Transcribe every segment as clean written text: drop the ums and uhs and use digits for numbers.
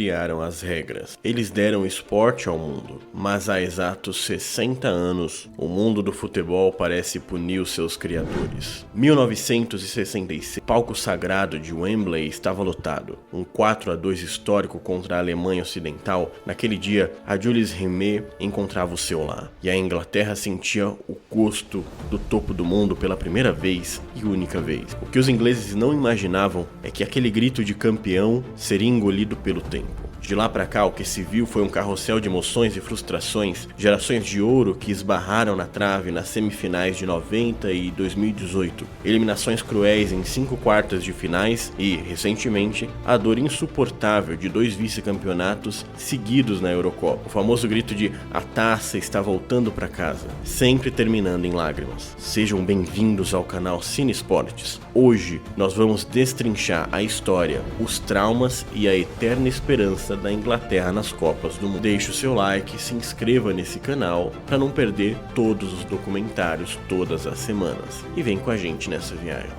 criaram as regras. Eles deram esporte ao mundo, mas há exatos 60 anos, o mundo do futebol parece punir os seus criadores. 1966, o palco sagrado de Wembley estava lotado. Um 4-2 histórico contra a Alemanha Ocidental. Naquele dia, a Jules Rimet encontrava o seu lá. E a Inglaterra sentia o gosto do topo do mundo pela primeira vez e única vez. O que os ingleses não imaginavam é que aquele grito de campeão seria engolido pelo tempo. De lá pra cá, o que se viu foi um carrossel de emoções e frustrações, gerações de ouro que esbarraram na trave nas semifinais de 90 e 2018, eliminações cruéis em 5 quartas de finais e, recentemente, a dor insuportável de 2 vice-campeonatos seguidos na Eurocopa. O famoso grito de "a taça está voltando pra casa", sempre terminando em lágrimas. Sejam bem-vindos ao canal Cine Esportes. Hoje nós vamos destrinchar a história, os traumas e a eterna esperança da Inglaterra nas Copas do Mundo. Deixe o seu like e se inscreva nesse canal para não perder todos os documentários todas as semanas. E vem com a gente nessa viagem.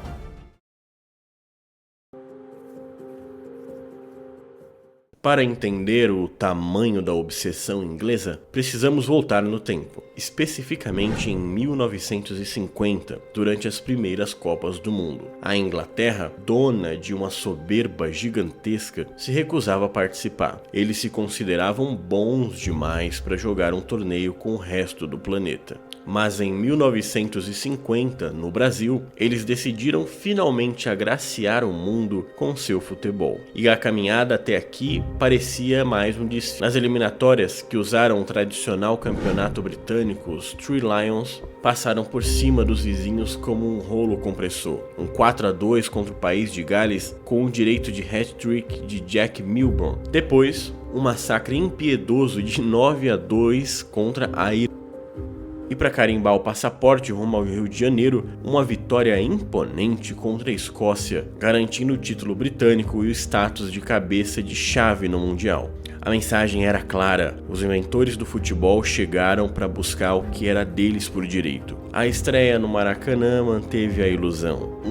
Para entender o tamanho da obsessão inglesa, precisamos voltar no tempo, especificamente em 1950, durante as primeiras Copas do Mundo. A Inglaterra, dona de uma soberba gigantesca, se recusava a participar. Eles se consideravam bons demais para jogar um torneio com o resto do planeta. Mas em 1950, no Brasil, eles decidiram finalmente agraciar o mundo com seu futebol. E a caminhada até aqui parecia mais um desfile. Nas eliminatórias, que usaram o tradicional campeonato britânico, os Three Lions passaram por cima dos vizinhos como um rolo compressor. Um 4-2 contra o país de Gales com o direito de hat-trick de Jack Milburn. Depois, um massacre impiedoso de 9-2 contra a Irlanda. E para carimbar o passaporte rumo ao Rio de Janeiro, uma vitória imponente contra a Escócia, garantindo o título britânico e o status de cabeça de chave no Mundial. A mensagem era clara: os inventores do futebol chegaram para buscar o que era deles por direito. A estreia no Maracanã manteve a ilusão.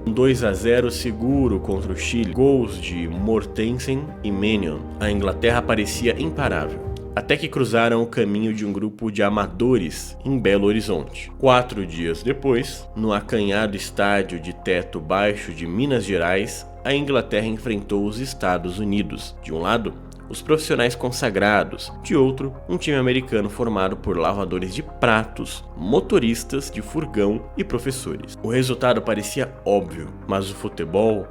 2-0 seguro contra o Chile, gols de Mortensen e Mannion. A Inglaterra parecia imparável. Até que cruzaram o caminho de um grupo de amadores em Belo Horizonte. 4 dias depois, no acanhado estádio de teto baixo de Minas Gerais, a Inglaterra enfrentou os Estados Unidos. De um lado, os profissionais consagrados, de outro, um time americano formado por lavadores de pratos, motoristas de furgão e professores. O resultado parecia óbvio, mas o futebol,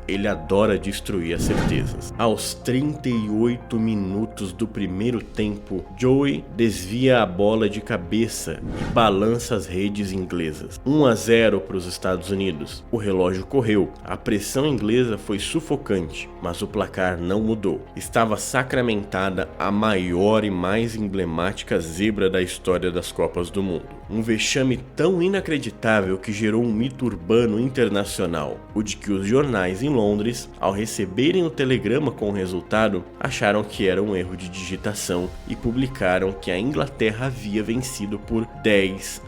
ele adora destruir as certezas. Aos 38 minutos do primeiro tempo, Joey desvia a bola de cabeça e balança as redes inglesas. 1-0 para os Estados Unidos. O relógio correu, a pressão inglesa foi sufocante, mas o placar não mudou. Estava sacramentada a maior e mais emblemática zebra da história das Copas do Mundo. Um vexame tão inacreditável que gerou um mito urbano internacional, o de que os jornais em Londres, ao receberem o telegrama com o resultado, acharam que era um erro de digitação e publicaram que a Inglaterra havia vencido por 10-1.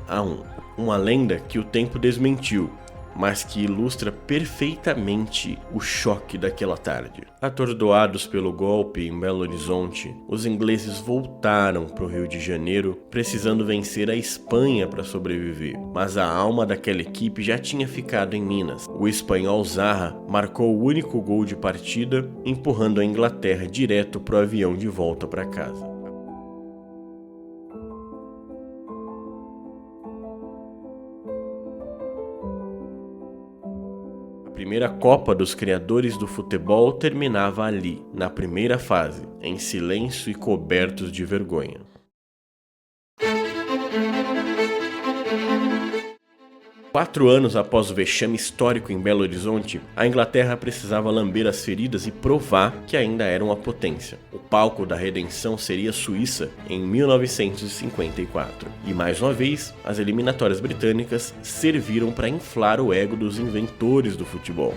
Uma lenda que o tempo desmentiu, mas que ilustra perfeitamente o choque daquela tarde. Atordoados pelo golpe em Belo Horizonte, os ingleses voltaram para o Rio de Janeiro, precisando vencer a Espanha para sobreviver. Mas a alma daquela equipe já tinha ficado em Minas. O espanhol Zarra marcou o único gol de partida, empurrando a Inglaterra direto para o avião de volta para casa. A primeira Copa dos criadores do futebol terminava ali, na primeira fase, em silêncio e cobertos de vergonha. Quatro anos após o vexame histórico em Belo Horizonte, a Inglaterra precisava lamber as feridas e provar que ainda era uma potência. O palco da redenção seria a Suíça em 1954. E mais uma vez, as eliminatórias britânicas serviram para inflar o ego dos inventores do futebol.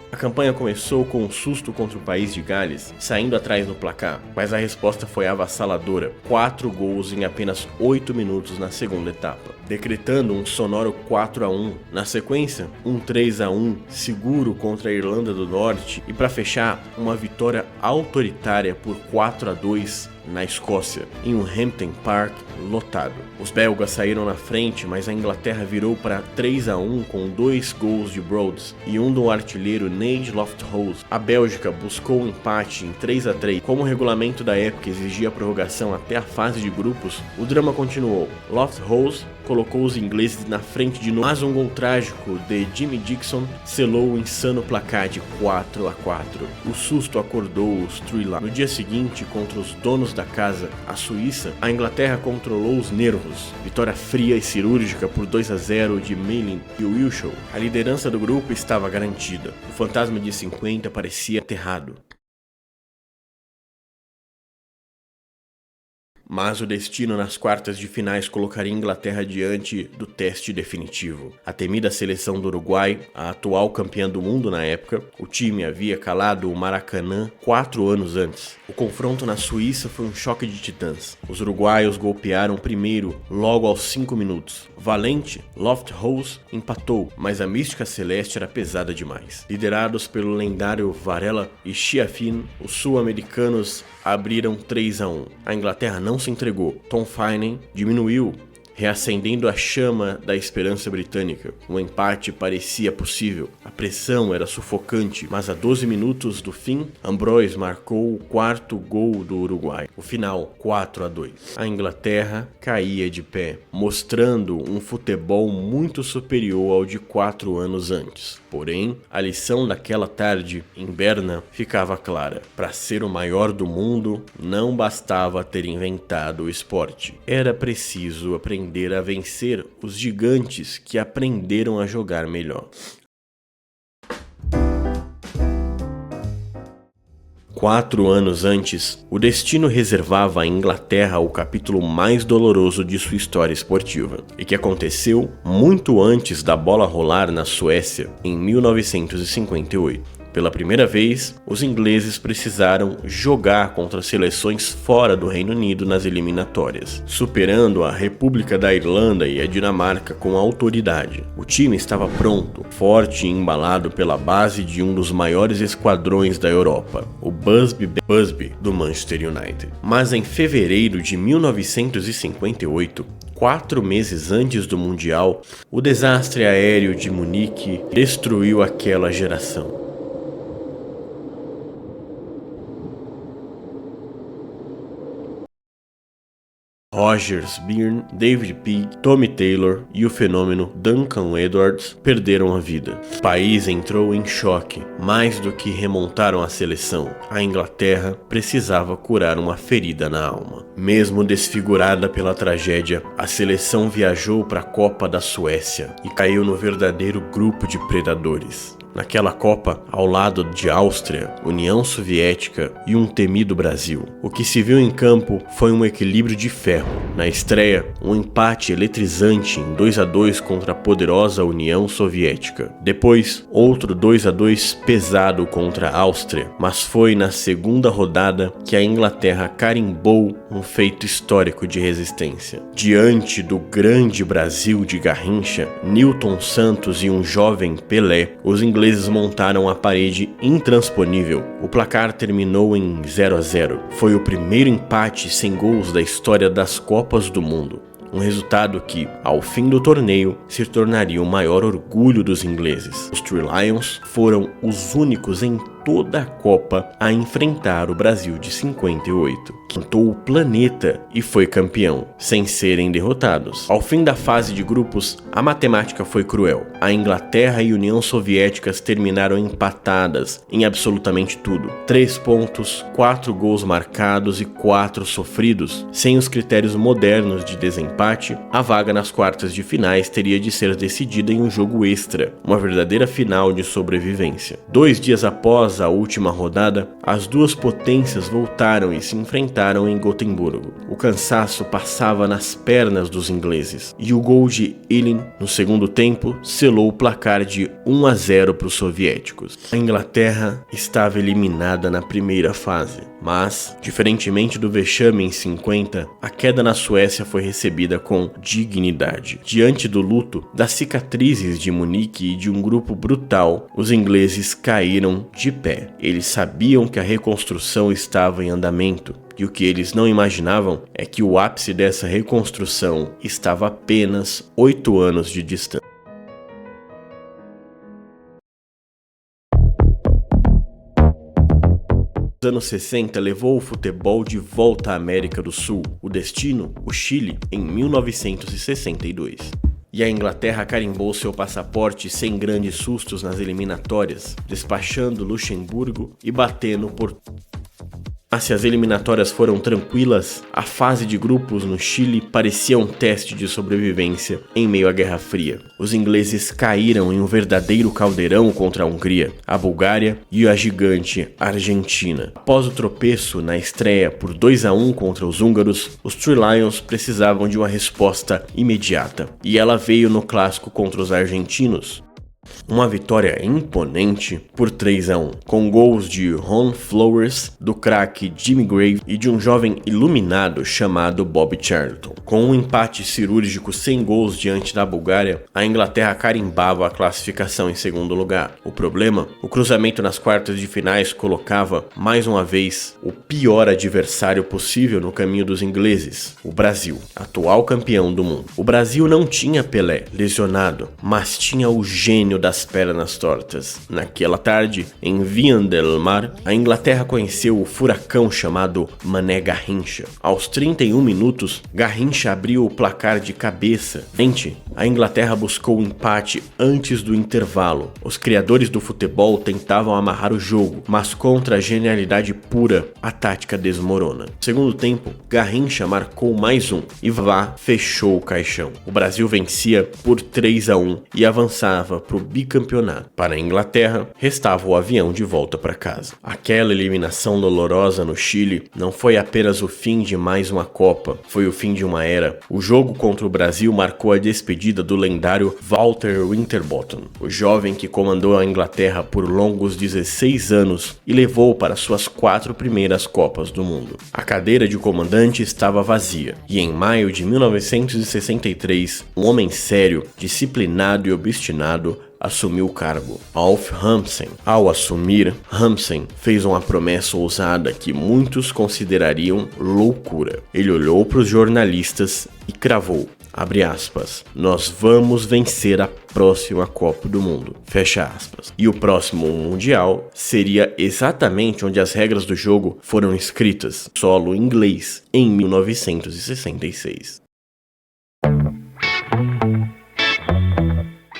A campanha começou com um susto contra o país de Gales, saindo atrás no placar, mas a resposta foi avassaladora: 4 gols em apenas 8 minutos na segunda etapa. decretando um sonoro 4-1. Na sequência, um 3-1 seguro contra a Irlanda do Norte e, para fechar, uma vitória autoritária por 4-2 na Escócia, em um Hampden Park lotado. Os belgas saíram na frente, mas a Inglaterra virou para 3-1 com 2 gols de Broads e um do artilheiro Nigel Loftus-Ross. A Bélgica buscou um empate em 3-3. Como o regulamento da época exigia a prorrogação até a fase de grupos, o drama continuou. Loftus-Ross colocou os ingleses na frente de novo, mas um gol trágico de Jimmy Dixon selou o insano placar de 4-4. O susto acordou os Three Lions. No dia seguinte, contra os donos da casa, a Suíça, a Inglaterra controlou os nervos. Vitória fria e cirúrgica por 2-0 de Malin e Wilshere. A liderança do grupo estava garantida. O fantasma de 50 parecia aterrado. Mas o destino nas quartas de finais colocaria a Inglaterra diante do teste definitivo. A temida seleção do Uruguai, a atual campeã do mundo na época, o time havia calado o Maracanã 4 anos antes. O confronto na Suíça foi um choque de titãs. Os uruguaios golpearam primeiro, logo aos 5 minutos. Valente, Loftus-Ross empatou, mas a mística celeste era pesada demais. Liderados pelo lendário Varela e Schiaffino, os sul-americanos abriram 3-1. A Inglaterra não se entregou. Tom Finney diminuiu, reacendendo a chama da esperança britânica. O empate parecia possível. A pressão era sufocante, mas a 12 minutos do fim, Ambrose marcou o 4º gol do Uruguai. O final, 4-2. A Inglaterra caía de pé, mostrando um futebol muito superior ao de 4 anos antes. Porém, a lição daquela tarde em Berna ficava clara. Para ser o maior do mundo, não bastava ter inventado o esporte. Era preciso aprender a vencer os gigantes que aprenderam a jogar melhor. 4 anos antes, o destino reservava à Inglaterra o capítulo mais doloroso de sua história esportiva, e que aconteceu muito antes da bola rolar na Suécia, em 1958. Pela primeira vez, os ingleses precisaram jogar contra seleções fora do Reino Unido nas eliminatórias, superando a República da Irlanda e a Dinamarca com autoridade. O time estava pronto, forte e embalado pela base de um dos maiores esquadrões da Europa, o Busby do Manchester United. Mas em fevereiro de 1958, 4 meses antes do Mundial, o desastre aéreo de Munique destruiu aquela geração. Rogers, Byrne, David Peake, Tommy Taylor e o fenômeno Duncan Edwards perderam a vida. O país entrou em choque. Mais do que remontaram a seleção, a Inglaterra precisava curar uma ferida na alma. Mesmo desfigurada pela tragédia, a seleção viajou para a Copa da Suécia e caiu no verdadeiro grupo de predadores. Naquela Copa, ao lado de Áustria, União Soviética e um temido Brasil. O que se viu em campo foi um equilíbrio de ferro. Na estreia, um empate eletrizante em 2-2 contra a poderosa União Soviética. Depois, outro 2-2 pesado contra a Áustria. Mas foi na segunda rodada que a Inglaterra carimbou um feito histórico de resistência. Diante do grande Brasil de Garrincha, Nilton Santos e um jovem Pelé, os ingleses montaram a parede intransponível. O placar terminou em 0-0. Foi o primeiro empate sem gols da história das Copas do Mundo. Um resultado que, ao fim do torneio, se tornaria o maior orgulho dos ingleses. Os Three Lions foram os únicos em toda a Copa a enfrentar o Brasil de 58, que cantou o planeta e foi campeão, sem serem derrotados. Ao fim da fase de grupos, a matemática foi cruel. A Inglaterra e a União Soviética terminaram empatadas em absolutamente tudo. 3 pontos, 4 gols marcados e 4 sofridos. Sem os critérios modernos de desempate, a vaga nas quartas de finais teria de ser decidida em um jogo extra, uma verdadeira final de sobrevivência. 2 dias após a última rodada, as duas potências voltaram e se enfrentaram em Gotemburgo. O cansaço passava nas pernas dos ingleses, e o gol de Ilin, no segundo tempo, selou o placar de 1-0 para os soviéticos. A Inglaterra estava eliminada na primeira fase, Mas, diferentemente do vexame em 50, a queda na Suécia foi recebida com dignidade. Diante do luto, das cicatrizes de Munique e de um grupo brutal, os ingleses caíram de pé. Eles sabiam que a reconstrução estava em andamento. E o que eles não imaginavam é que o ápice dessa reconstrução estava apenas 8 anos de distância. Os anos 60 levou o futebol de volta à América do Sul, o destino, o Chile, em 1962. E a Inglaterra carimbou seu passaporte sem grandes sustos nas eliminatórias, despachando Luxemburgo e batendo por... Mas se as eliminatórias foram tranquilas, a fase de grupos no Chile parecia um teste de sobrevivência em meio à Guerra Fria. Os ingleses caíram em um verdadeiro caldeirão contra a Hungria, a Bulgária e a gigante Argentina. Após o tropeço na estreia por 2-1 contra os húngaros, os Three Lions precisavam de uma resposta imediata, e ela veio no clássico contra os argentinos. Uma vitória imponente por 3-1, com gols de Ron Flowers, do craque Jimmy Grave e de um jovem iluminado chamado Bobby Charlton. Com um empate cirúrgico sem gols diante da Bulgária, a Inglaterra carimbava a classificação em segundo lugar. O problema? O cruzamento nas quartas de finais colocava, mais uma vez, o pior adversário possível no caminho dos ingleses, o Brasil, atual campeão do mundo. O Brasil não tinha Pelé, lesionado, mas tinha o gênio das pernas tortas. Naquela tarde, em Viña del Mar, a Inglaterra conheceu o furacão chamado Mané Garrincha. Aos 31 minutos, Garrincha abriu o placar de cabeça. A Inglaterra buscou o empate antes do intervalo. Os criadores do futebol tentavam amarrar o jogo, mas contra a genialidade pura, a tática desmorona. No segundo tempo, Garrincha marcou mais um e Vá fechou o caixão. O Brasil vencia por 3-1 e avançava para o bicampeonato. Para a Inglaterra, restava o avião de volta para casa. Aquela eliminação dolorosa no Chile não foi apenas o fim de mais uma Copa, foi o fim de uma era. O jogo contra o Brasil marcou a despedida do lendário Walter Winterbottom, o jovem que comandou a Inglaterra por longos 16 anos e levou para suas 4 primeiras Copas do Mundo. A cadeira de comandante estava vazia, e em maio de 1963, um homem sério, disciplinado e obstinado assumiu o cargo, Alf Ramsden. Ao assumir, Ramsden fez uma promessa ousada que muitos considerariam loucura. Ele olhou para os jornalistas e cravou, abre aspas, nós vamos vencer a próxima Copa do Mundo, fecha aspas. E o próximo Mundial seria exatamente onde as regras do jogo foram escritas, solo inglês, em 1966.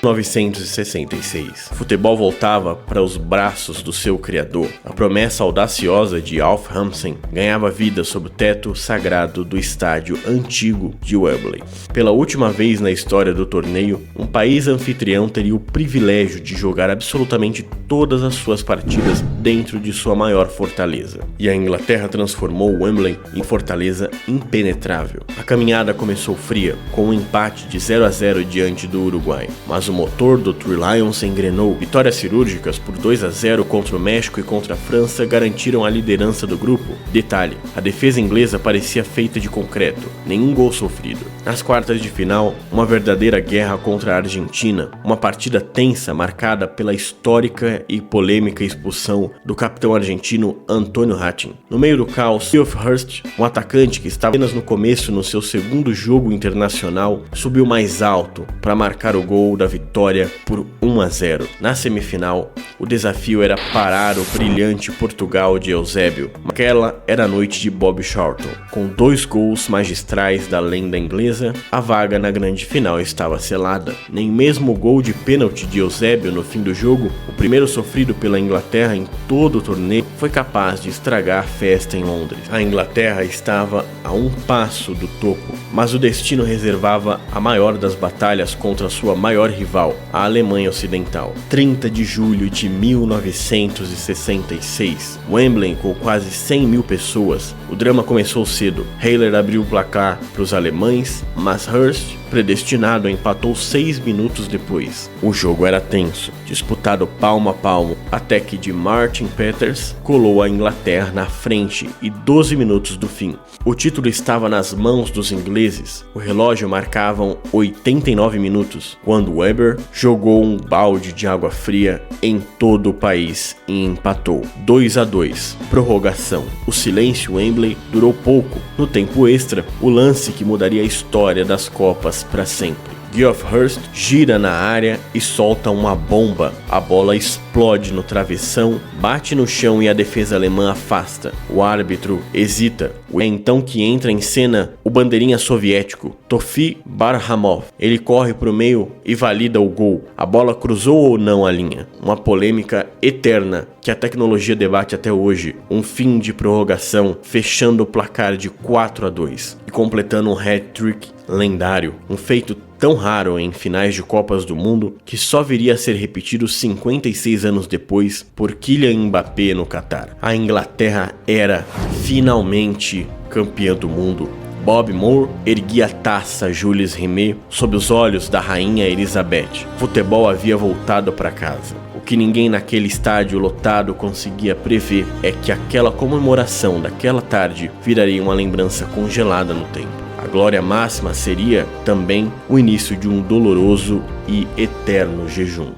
1966. O futebol voltava para os braços do seu criador. A promessa audaciosa de Alf Ramsden ganhava vida sob o teto sagrado do estádio antigo de Wembley. Pela última vez na história do torneio, um país anfitrião teria o privilégio de jogar absolutamente todas as suas partidas dentro de sua maior fortaleza. E a Inglaterra transformou Wembley em fortaleza impenetrável. A caminhada começou fria, com um empate de 0-0 diante do Uruguai, mas o motor do Three Lions engrenou. Vitórias cirúrgicas por 2-0 contra o México e contra a França garantiram a liderança do grupo. Detalhe, a defesa inglesa parecia feita de concreto, nenhum gol sofrido. Nas quartas de final, uma verdadeira guerra contra a Argentina, uma partida tensa marcada pela histórica e polêmica expulsão do capitão argentino Antônio Hattin. No meio do caos, Geoff Hurst, um atacante que estava apenas no começo no seu segundo jogo internacional, subiu mais alto para marcar o gol da vitória por 1-0. Na semifinal, o desafio era parar o brilhante Portugal de Eusébio. Aquela era a noite de Bobby Charlton. Com 2 gols magistrais da lenda inglesa, a vaga na grande final estava selada. Nem mesmo o gol de pênalti de Eusébio no fim do jogo, o primeiro sofrido pela Inglaterra em todo o torneio, foi capaz de estragar a festa em Londres. A Inglaterra estava a um passo do topo, mas o destino reservava a maior das batalhas contra sua maior rival, a Alemanha Ocidental. 30 de julho de 1966, Wembley com quase 100 mil pessoas. O drama começou cedo. Haller abriu o placar para os alemães, mas Hurst predestinado, empatou 6 minutos depois. O jogo era tenso, disputado palmo a palmo, até que de Martin Peters colou a Inglaterra na frente e 12 minutos do fim. O título estava nas mãos dos ingleses. O relógio marcava 89 minutos, quando Webber jogou um balde de água fria em todo o país e empatou 2-2. Prorrogação. O silêncio Wembley durou pouco. No tempo extra, o lance que mudaria a história das Copas para sempre. Geoff Hurst gira na área e solta uma bomba. A bola explode no travessão, bate no chão e a defesa alemã afasta. O árbitro hesita. É então que entra em cena o bandeirinha soviético, Tofi Barhamov. Ele corre para o meio e valida o gol. A bola cruzou ou não a linha? Uma polêmica eterna que a tecnologia debate até hoje. Um fim de prorrogação, fechando o placar de 4-2 e completando um hat-trick lendário, um feito tão raro em finais de Copas do Mundo que só viria a ser repetido 56 anos depois por Kylian Mbappé no Catar. A Inglaterra era finalmente campeã do mundo. Bob Moore erguia a taça Jules Rimet sob os olhos da rainha Elizabeth. O futebol havia voltado para casa. O que ninguém naquele estádio lotado conseguia prever é que aquela comemoração daquela tarde viraria uma lembrança congelada no tempo. A glória máxima seria também o início de um doloroso e eterno jejum.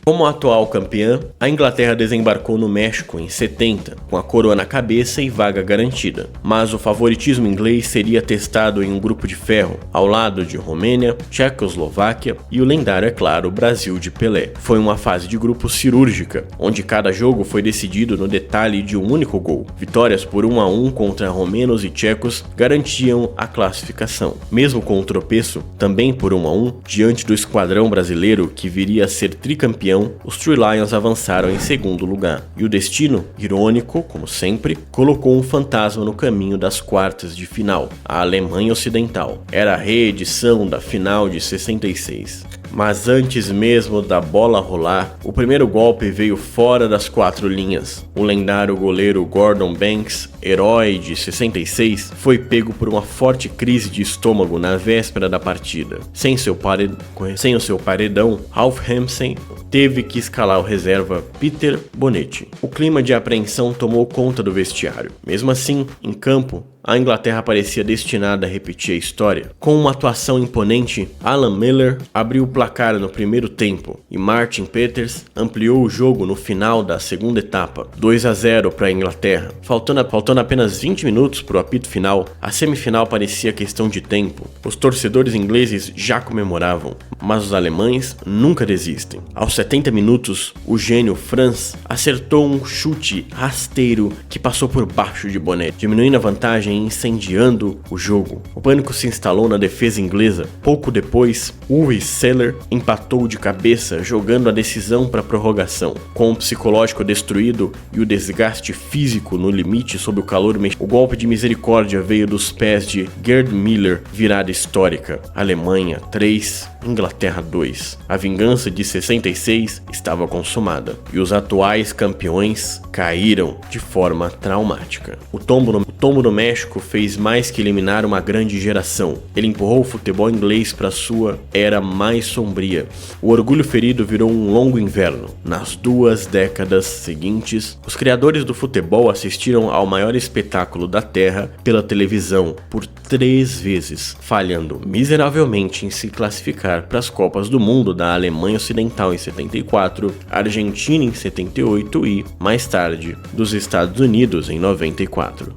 Como atual campeã, a Inglaterra desembarcou no México em 70, com a coroa na cabeça e vaga garantida. Mas o favoritismo inglês seria testado em um grupo de ferro, ao lado de Romênia, Tchecoslováquia e o lendário, é claro, Brasil de Pelé. Foi uma fase de grupo cirúrgica, onde cada jogo foi decidido no detalhe de um único gol. Vitórias por 1-1 contra romenos e tchecos garantiam a classificação. Mesmo com o tropeço, também por 1-1, diante do esquadrão brasileiro que viria a ser tricampeão, os Three Lions avançaram em segundo lugar. E o destino, irônico, como sempre, colocou um fantasma no caminho das quartas de final, a Alemanha Ocidental. Era a reedição da final de 66. Mas antes mesmo da bola rolar, o primeiro golpe veio fora das 4 linhas. O lendário goleiro Gordon Banks, herói de 66, foi pego por uma forte crise de estômago na véspera da partida. Sem o seu paredão, Ralph Hampson teve que escalar o reserva Peter Bonetti. O clima de apreensão tomou conta do vestiário. Mesmo assim, em campo, a Inglaterra parecia destinada a repetir a história. Com uma atuação imponente, Alan Miller abriu o placar no primeiro tempo e Martin Peters ampliou o jogo no final da segunda etapa, 2-0 para a Inglaterra. Faltando apenas 20 minutos para o apito final, a semifinal parecia questão de tempo. Os torcedores ingleses já comemoravam, mas os alemães nunca desistem. Aos 70 minutos, o gênio Franz acertou um chute rasteiro que passou por baixo de Bonetti, diminuindo a vantagem incendiando o jogo. O pânico se instalou na defesa inglesa. Pouco depois, Uwe Seeler empatou de cabeça, jogando a decisão para a prorrogação. Com o psicológico destruído e o desgaste físico no limite sob o calor o golpe de misericórdia veio dos pés de Gerd Müller, virada histórica. Alemanha 3, Inglaterra 2. A vingança de 66 estava consumada e os atuais campeões caíram de forma traumática. O tombo no México fez mais que eliminar uma grande geração. Ele empurrou o futebol inglês para sua era mais sombria. O orgulho ferido virou um longo inverno. Nas 2 décadas seguintes, os criadores do futebol assistiram ao maior espetáculo da Terra pela televisão por 3 vezes, falhando miseravelmente em se classificar para as Copas do Mundo da Alemanha Ocidental em 74, Argentina em 78 e, mais tarde, dos Estados Unidos em 94.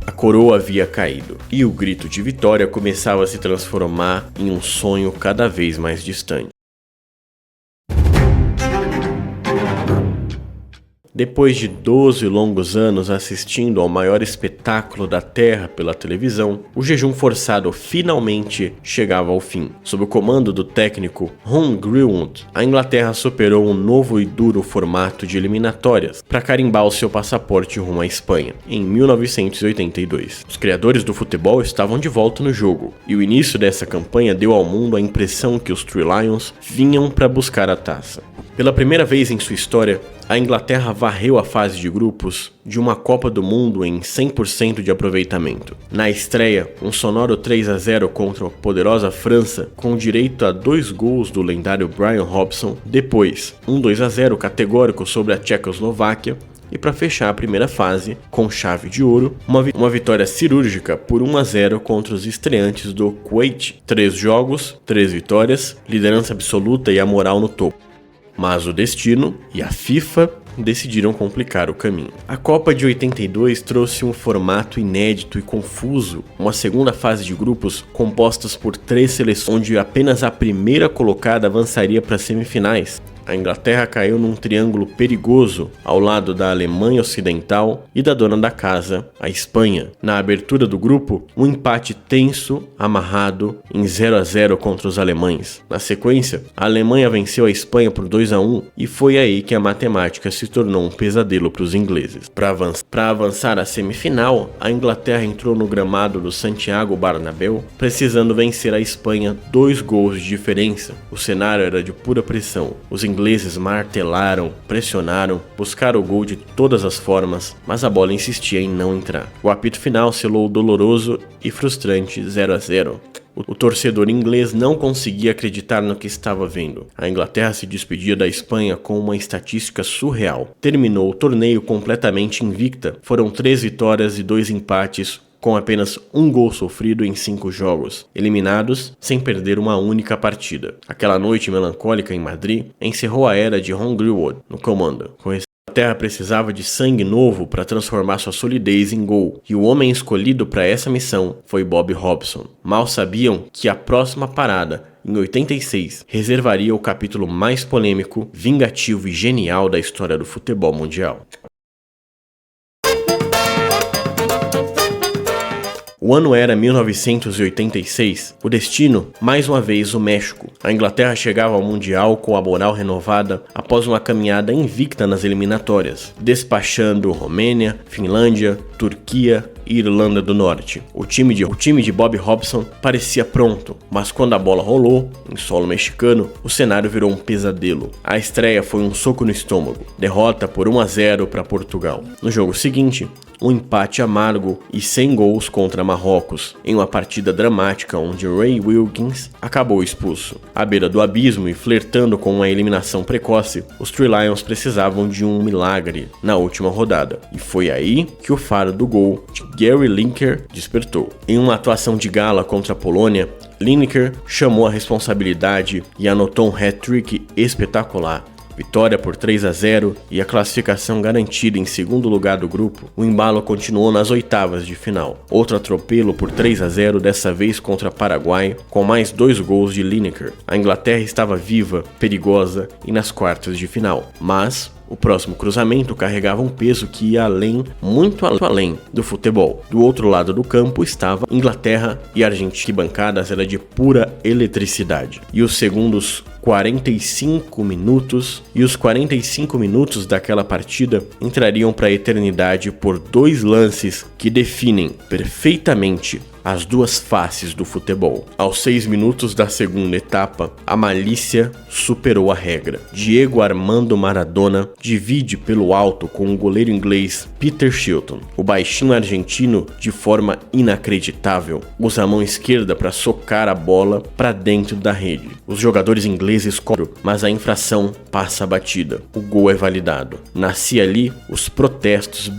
A coroa havia caído, e o grito de vitória começava a se transformar em um sonho cada vez mais distante. Depois de 12 longos anos assistindo ao maior espetáculo da Terra pela televisão, o jejum forçado finalmente chegava ao fim. Sob o comando do técnico Ron Greenwood, a Inglaterra superou um novo e duro formato de eliminatórias para carimbar o seu passaporte rumo à Espanha, em 1982. Os criadores do futebol estavam de volta no jogo, e o início dessa campanha deu ao mundo a impressão que os Three Lions vinham para buscar a taça. Pela primeira vez em sua história, a Inglaterra varreu a fase de grupos de uma Copa do Mundo em 100% de aproveitamento. Na estreia, um sonoro 3-0 contra a poderosa França, com direito a 2 gols do lendário Brian Robson. Depois, um 2-0 categórico sobre a Tchecoslováquia. E para fechar a primeira fase, com chave de ouro, uma vitória cirúrgica por 1-0 contra os estreantes do Kuwait. 3 jogos, 3 vitórias, liderança absoluta e a moral no topo. Mas o destino e a FIFA decidiram complicar o caminho. A Copa de 82 trouxe um formato inédito e confuso, uma segunda fase de grupos compostas por 3 seleções, onde apenas a primeira colocada avançaria para as semifinais. A Inglaterra caiu num triângulo perigoso ao lado da Alemanha Ocidental e da dona da casa, a Espanha. Na abertura do grupo, um empate tenso, amarrado, em 0-0 contra os alemães. Na sequência, a Alemanha venceu a Espanha por 2-1 e foi aí que a matemática se tornou um pesadelo para os ingleses. Para avançar à semifinal, a Inglaterra entrou no gramado do Santiago Bernabéu, precisando vencer a Espanha 2 gols de diferença. O cenário era de pura pressão. Os ingleses martelaram, pressionaram, buscaram o gol de todas as formas, mas a bola insistia em não entrar. O apito final selou o doloroso e frustrante 0-0. O torcedor inglês não conseguia acreditar no que estava vendo. A Inglaterra se despedia da Espanha com uma estatística surreal. Terminou o torneio completamente invicta. Foram 3 vitórias e 2 empates, com apenas 1 gol sofrido em 5 jogos, eliminados sem perder uma única partida. Aquela noite melancólica em Madrid encerrou a era de Ron Greenwood no comando. A Inglaterra precisava de sangue novo para transformar sua solidez em gol, e o homem escolhido para essa missão foi Bob Robson. Mal sabiam que a próxima parada, em 86, reservaria o capítulo mais polêmico, vingativo e genial da história do futebol mundial. O ano era 1986, o destino, mais uma vez, o México. A Inglaterra chegava ao Mundial com a moral renovada após uma caminhada invicta nas eliminatórias, despachando Romênia, Finlândia, Turquia e Irlanda do Norte. O time de Bob Robson parecia pronto, mas quando a bola rolou, em solo mexicano, o cenário virou um pesadelo. A estreia foi um soco no estômago, derrota por 1-0 para Portugal. No jogo seguinte, um empate amargo e sem gols contra Marrocos, em uma partida dramática onde Ray Wilkins acabou expulso. À beira do abismo e flertando com uma eliminação precoce, os Three Lions precisavam de um milagre na última rodada. E foi aí que o faro do gol de Gary Lineker despertou. Em uma atuação de gala contra a Polônia, Lineker chamou a responsabilidade e anotou um hat-trick espetacular. Vitória por 3-0 e a classificação garantida em segundo lugar do grupo, o embalo continuou nas oitavas de final. Outro atropelo por 3-0, dessa vez contra Paraguai, com mais 2 gols de Lineker. A Inglaterra estava viva, perigosa e nas quartas de final, mas o próximo cruzamento carregava um peso que ia além, muito além do futebol. Do outro lado do campo estava Inglaterra e Argentina. Que bancadas era de pura eletricidade. E os 45 minutos daquela partida entrariam para a eternidade por 2 lances que definem perfeitamente as 2 faces do futebol. Aos 6 minutos da segunda etapa, a malícia superou a regra. Diego Armando Maradona divide pelo alto com o goleiro inglês Peter Shilton. O baixinho argentino, de forma inacreditável, usa a mão esquerda para socar a bola para dentro da rede. Os jogadores ingleses cobram, mas a infração passa batida. O gol é validado. Nascia ali os protestos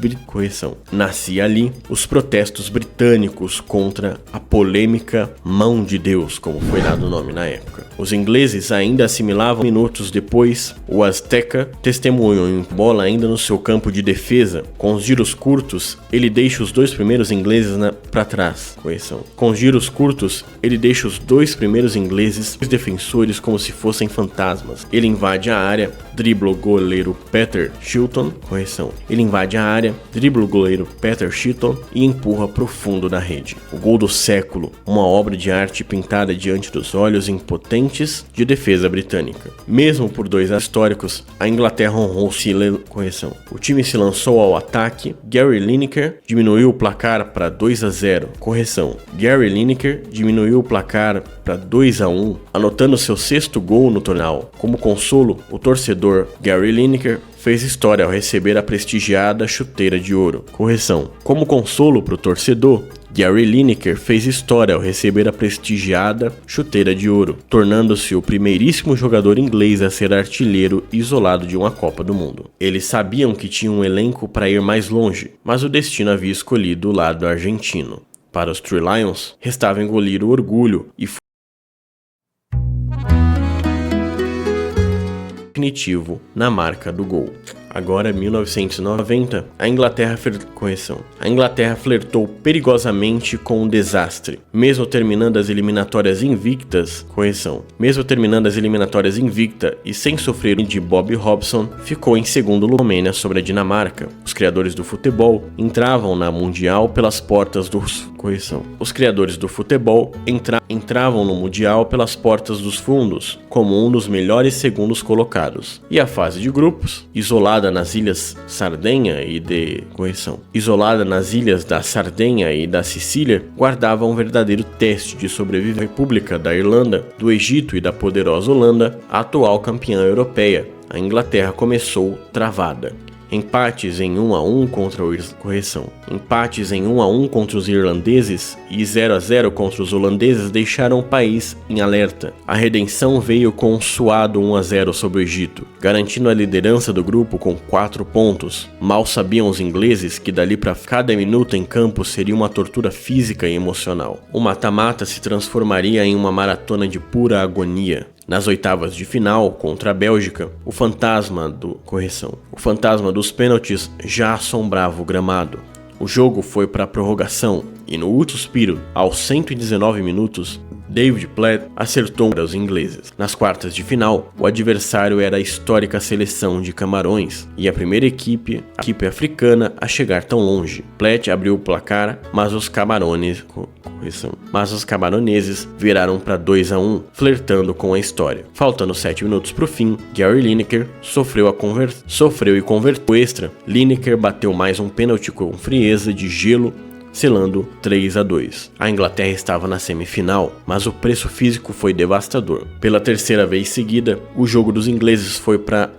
britânicos contra a polêmica Mão de Deus, como foi dado o nome na época. Os ingleses ainda assimilavam. Minutos depois, o Azteca testemunhou em bola ainda no seu campo de defesa. Com os giros curtos, ele deixa os 2 primeiros ingleses para trás. Com os giros curtos, ele deixa os 2 primeiros ingleses, os defensores, como se fossem fantasmas. Ele invade a área, dribla o goleiro Peter Shilton. Ele invade a área, dribla o goleiro Peter Shilton e empurra pro fundo da rede. O gol do século, uma obra de arte pintada diante dos olhos impotentes de defesa britânica. Mesmo por 2 históricos, a Inglaterra honrou-se correção. O time se lançou ao ataque, Gary Lineker diminuiu o placar para 2-0, correção. Gary Lineker diminuiu o placar para 2-1, anotando seu 6º gol no torneio. Como consolo, o torcedor Gary Lineker fez história ao receber a prestigiada chuteira de ouro. Correção. Como consolo para o torcedor, Gary Lineker fez história ao receber a prestigiada chuteira de ouro, tornando-se o primeiríssimo jogador inglês a ser artilheiro isolado de uma Copa do Mundo. Eles sabiam que tinham um elenco para ir mais longe, mas o destino havia escolhido o lado argentino. Para os Three Lions, restava engolir o orgulho e definitivo na marca do gol. Agora, 1990, a Inglaterra flertou perigosamente com o desastre. Mesmo terminando as eliminatórias invicta e sem sofrer de Bobby Robson, ficou em segundo lugar sobre a Dinamarca. Os criadores do futebol entravam no Mundial pelas portas dos fundos, como um dos melhores segundos colocados. E a fase de grupos, isolada nas ilhas da Sardenha e da Sicília, guardava um verdadeiro teste de sobrevivência. A República da Irlanda, do Egito e da poderosa Holanda, a atual campeã europeia. A Inglaterra começou travada. Empates em 1-1 contra os irlandeses e 0-0 contra os holandeses deixaram o país em alerta. A redenção veio com um suado 1-0 sobre o Egito, garantindo a liderança do grupo com 4 pontos. Mal sabiam os ingleses que dali para cada minuto em campo seria uma tortura física e emocional. O mata-mata se transformaria em uma maratona de pura agonia. Nas oitavas de final, contra a Bélgica, o fantasma dos pênaltis já assombrava o gramado. O jogo foi para a prorrogação e no último suspiro, aos 119 minutos, David Platt acertou para os ingleses. Nas quartas de final, o adversário era a histórica seleção de Camarões e a primeira equipe africana a chegar tão longe. Platt abriu o placar, mas os camaroneses viraram para 2-1, flertando com a história. Faltando 7 minutos para o fim, Gary Lineker sofreu e converteu extra. Lineker bateu mais um pênalti com frieza de gelo, selando 3-2. A Inglaterra estava na semifinal, mas o preço físico foi devastador. Pela terceira vez seguida, o jogo dos ingleses foi para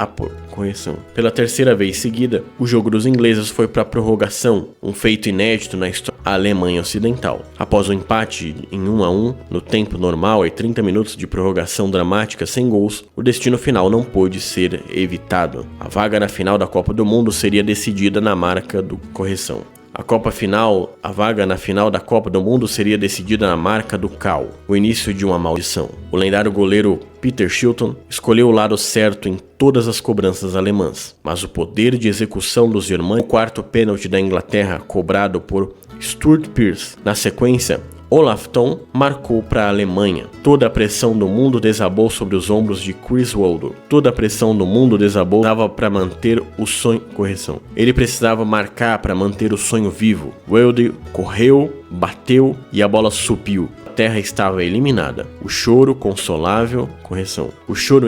a prorrogação, um feito inédito na história da Alemanha Ocidental. Após o empate em 1-1 no tempo normal e 30 minutos de prorrogação dramática sem gols, o destino final não pôde ser evitado. A vaga na final da Copa do Mundo seria decidida na marca do correção. A vaga na final da Copa do Mundo seria decidida na marca do Cal, o início de uma maldição. O lendário goleiro Peter Shilton escolheu o lado certo em todas as cobranças alemãs, mas o poder de execução dos germânicos, o quarto pênalti da Inglaterra cobrado por Stuart Pearce. Na sequência, Olaf Thon marcou para a Alemanha. Toda a pressão do mundo desabou sobre os ombros de Chris Waldau. Dava para manter o sonho. Ele precisava marcar para manter o sonho vivo. Waldau correu, bateu e a bola subiu. A terra estava eliminada. O choro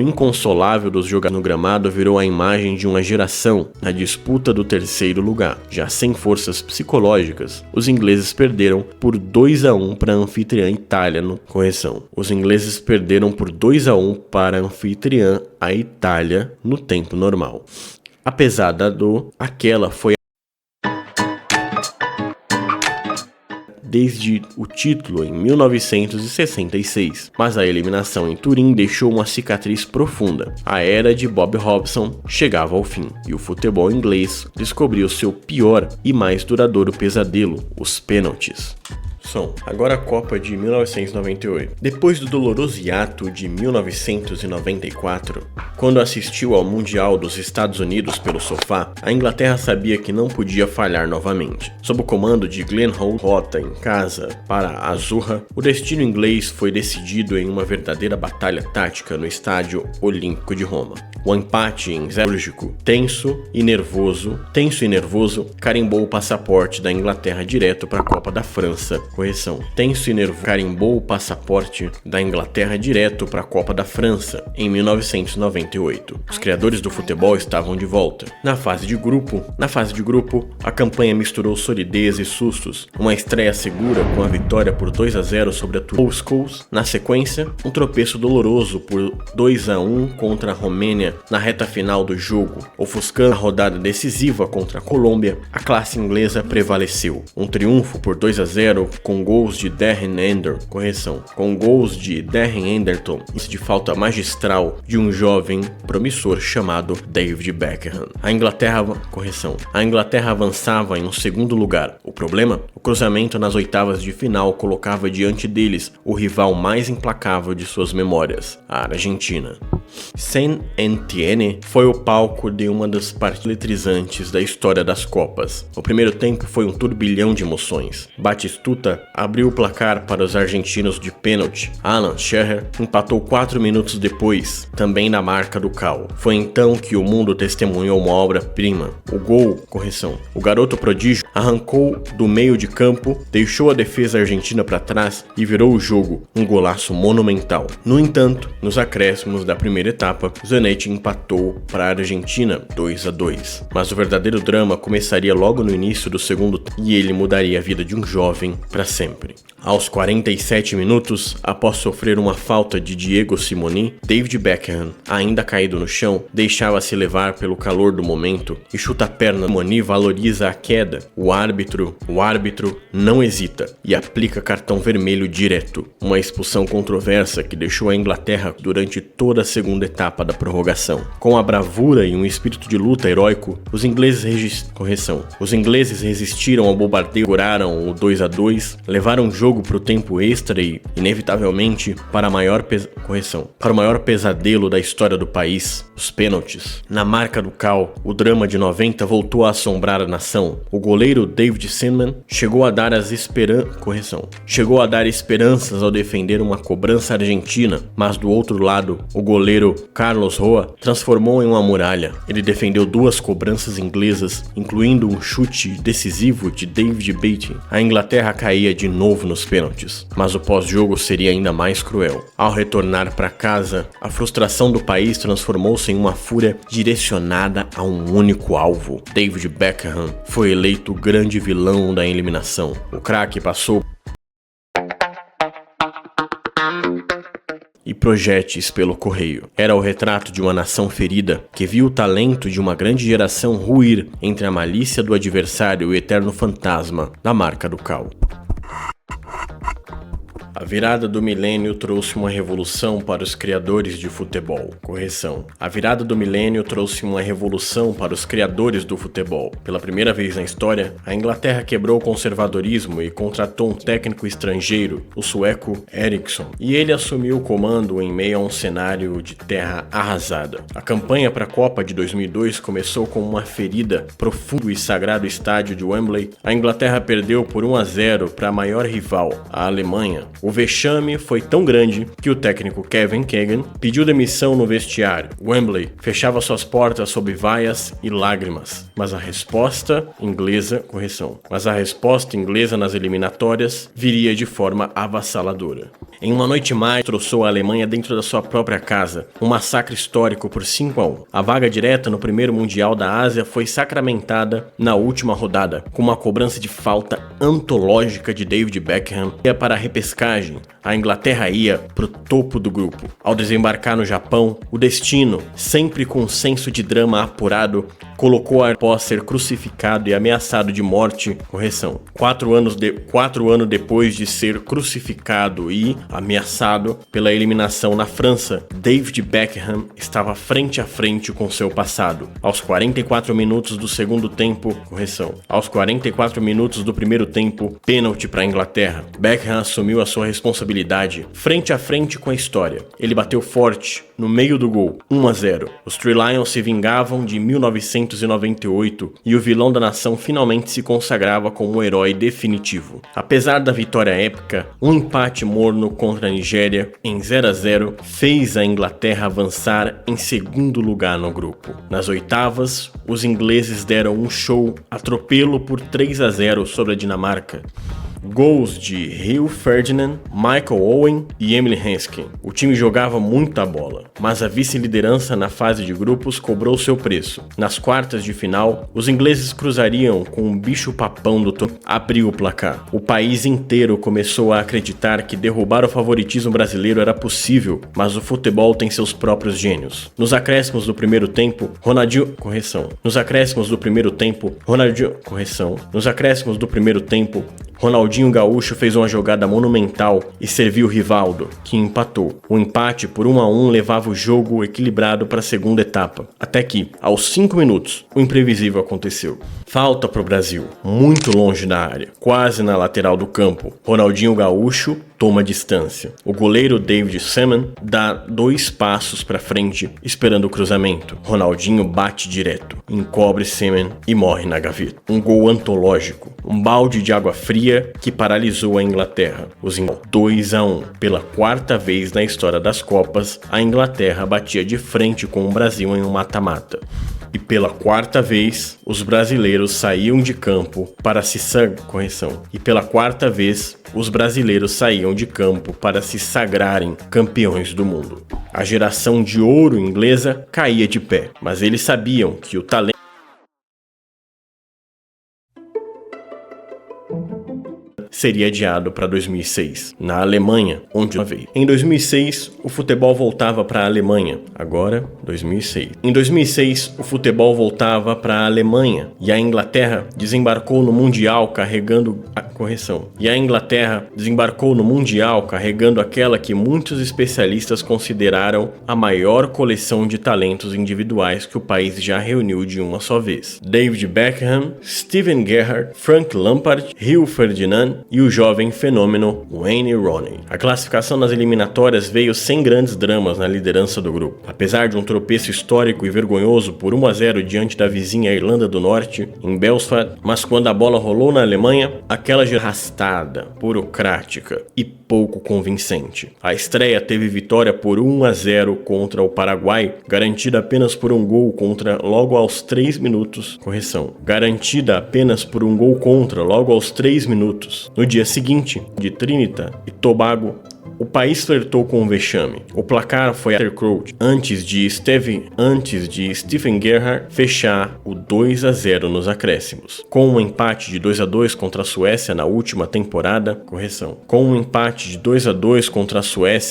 inconsolável dos jogadores no gramado virou a imagem de uma geração na disputa do terceiro lugar. Já sem forças psicológicas, os ingleses perderam por 2-1 para a anfitriã Itália no a Itália no tempo normal. Apesar da dor, aquela foi desde o título em 1966, mas a eliminação em Turim deixou uma cicatriz profunda. A era de Bob Robson chegava ao fim, e o futebol inglês descobriu seu pior e mais duradouro pesadelo, os pênaltis. Agora a Copa de 1998. Depois do doloroso hiato de 1994, quando assistiu ao Mundial dos Estados Unidos pelo sofá, a Inglaterra sabia que não podia falhar novamente. Sob o comando de Glenn Hoddle, rota em casa para a Azurra, o destino inglês foi decidido em uma verdadeira batalha tática no Estádio Olímpico de Roma. O empate em 0, tenso e nervoso, carimbou o passaporte da Inglaterra direto para a Copa da França tenso e nervoso, carimbou o passaporte da Inglaterra direto para a Copa da França em 1998. Os criadores do futebol estavam de volta. Na fase de grupo, a campanha misturou solidez e sustos. Uma estreia segura com a vitória por 2-0 sobre a Turcos. Na sequência, um tropeço doloroso por 2-1 contra a Romênia na reta final do jogo. Ofuscando a rodada decisiva contra a Colômbia, a classe inglesa prevaleceu. Um triunfo por 2-0 com gols de Darren Anderton e de falta magistral de um jovem promissor chamado David Beckham. A Inglaterra avançava em um segundo lugar. O problema? O cruzamento nas oitavas de final colocava diante deles o rival mais implacável de suas memórias, a Argentina. Saint-Étienne foi o palco de uma das partidas eletrizantes da história das Copas. O primeiro tempo foi um turbilhão de emoções. Batistuta abriu o placar para os argentinos de pênalti. Alan Shearer empatou 4 minutos depois, também na marca do Cal. Foi então que o mundo testemunhou uma obra-prima. O garoto prodígio arrancou do meio de campo, deixou a defesa argentina para trás e virou o jogo, um golaço monumental. No entanto, nos acréscimos da primeira etapa, Zanetti empatou para a Argentina 2-2. Mas o verdadeiro drama começaria logo no início do segundo tempo e ele mudaria a vida de um jovem para sempre. Aos 47 minutos, após sofrer uma falta de Diego Simoni, David Beckham, ainda caído no chão, deixava-se levar pelo calor do momento e chuta a perna. Simoni valoriza a queda. O árbitro não hesita e aplica cartão vermelho direto. Uma expulsão controversa que deixou a Inglaterra durante toda a segunda etapa da prorrogação. Com a bravura e um espírito de luta heróico, os ingleses resistiram ao bombardeio, seguraram o 2-2, levaram o jogo para o tempo extra e, inevitavelmente, para o maior pesadelo da história do país, os pênaltis. Na marca do Cal, o drama de 90 voltou a assombrar a nação. O goleiro David Seaman chegou a dar esperanças ao defender uma cobrança argentina, mas do outro lado, o goleiro Carlos Roa transformou em uma muralha. Ele defendeu 2 cobranças inglesas, incluindo um chute decisivo de David Beattie. A Inglaterra caía de novo nos pênaltis, mas o pós-jogo seria ainda mais cruel. Ao retornar para casa, a frustração do país transformou-se em uma fúria direcionada a um único alvo. David Beckham foi eleito o grande vilão da eliminação. O craque passou e projetes pelo correio. Era o retrato de uma nação ferida que viu o talento de uma grande geração ruir entre a malícia do adversário e o eterno fantasma da marca do Cal. A virada do milênio trouxe uma revolução para os criadores de futebol. A virada do milênio trouxe uma revolução para os criadores do futebol. Pela primeira vez na história, a Inglaterra quebrou o conservadorismo e contratou um técnico estrangeiro, o sueco Eriksson, e ele assumiu o comando em meio a um cenário de terra arrasada. A campanha para a Copa de 2002 começou com uma ferida profunda e sagrado estádio de Wembley. A Inglaterra perdeu por 1-0 para a maior rival, a Alemanha. O vexame foi tão grande que o técnico Kevin Keegan pediu demissão no vestiário. Wembley fechava suas portas sob vaias e lágrimas, mas a resposta inglesa nas eliminatórias viria de forma avassaladora. Em uma noite mágica, troçou a Alemanha dentro da sua própria casa, um massacre histórico por 5-1. A vaga direta no primeiro Mundial da Ásia foi sacramentada na última rodada, com uma cobrança de falta antológica de David Beckham. Para a repescagem, a Inglaterra ia para o topo do grupo. Ao desembarcar no Japão, o destino, sempre com um senso de drama apurado, colocou após ser crucificado e ameaçado de morte. 4 anos depois de ser crucificado e ameaçado pela eliminação na França, David Beckham estava frente a frente com seu passado. Aos 44 minutos do segundo tempo, aos 44 minutos do primeiro tempo, pênalti para a Inglaterra. Beckham assumiu a sua responsabilidade frente a frente com a história. Ele bateu forte no meio do gol, 1-0. Os Three Lions se vingavam de 1998 e o vilão da nação finalmente se consagrava como um herói definitivo. Apesar da vitória épica, um empate morno contra a Nigéria em 0-0 fez a Inglaterra avançar em segundo lugar no grupo. Nas oitavas, os ingleses deram um show atropelo por 3-0 sobre a Dinamarca. Gols de Rio Ferdinand, Michael Owen e Emily Heskey. O time jogava muita bola, mas a vice-liderança na fase de grupos cobrou seu preço. Nas quartas de final, os ingleses cruzariam com um bicho-papão do torneio. Abriu o placar. O país inteiro começou a acreditar que derrubar o favoritismo brasileiro era possível, mas o futebol tem seus próprios gênios. Nos acréscimos do primeiro tempo, Ronaldinho Gaúcho fez uma jogada monumental e serviu Rivaldo, que empatou. O empate por 1-1 levava o jogo equilibrado para a segunda etapa, até que, aos 5 minutos, o imprevisível aconteceu. Falta para o Brasil, muito longe da área, quase na lateral do campo. Ronaldinho Gaúcho toma distância. O goleiro David Seaman dá 2 passos para frente, esperando o cruzamento. Ronaldinho bate direto, encobre Seaman e morre na gaveta. Um gol antológico, um balde de água fria que paralisou a Inglaterra. Os 2-1. Pela 4ª vez na história das Copas, a Inglaterra batia de frente com o Brasil em um mata-mata. E pela 4ª vez, os brasileiros saíam de campo para se sagrarem campeões do mundo. A geração de ouro inglesa caía de pé, mas eles sabiam que o talento seria adiado para 2006, na Alemanha, onde uma vez. Em 2006, o futebol voltava para a Alemanha. Agora, 2006. Em 2006, o futebol voltava para a Alemanha e a Inglaterra desembarcou no Mundial carregando aquela que muitos especialistas consideraram a maior coleção de talentos individuais que o país já reuniu de uma só vez. David Beckham, Steven Gerrard, Frank Lampard, Rio Ferdinand e o jovem fenômeno Wayne Rooney. A classificação nas eliminatórias veio sem grandes dramas na liderança do grupo. Apesar de um tropeço histórico e vergonhoso por 1-0 diante da vizinha Irlanda do Norte, em Belfast, mas quando a bola rolou na Alemanha, aquela arrastada, burocrática e pouco convincente. A estreia teve vitória por 1-0 contra o Paraguai, garantida apenas por um gol contra logo aos 3 minutos. No dia seguinte, de Trinidad e Tobago, o país flertou com o vexame. O placar foi Crouch antes de Stephen Gerrard fechar o 2-0 nos acréscimos. Com um empate de 2-2 contra a Suécia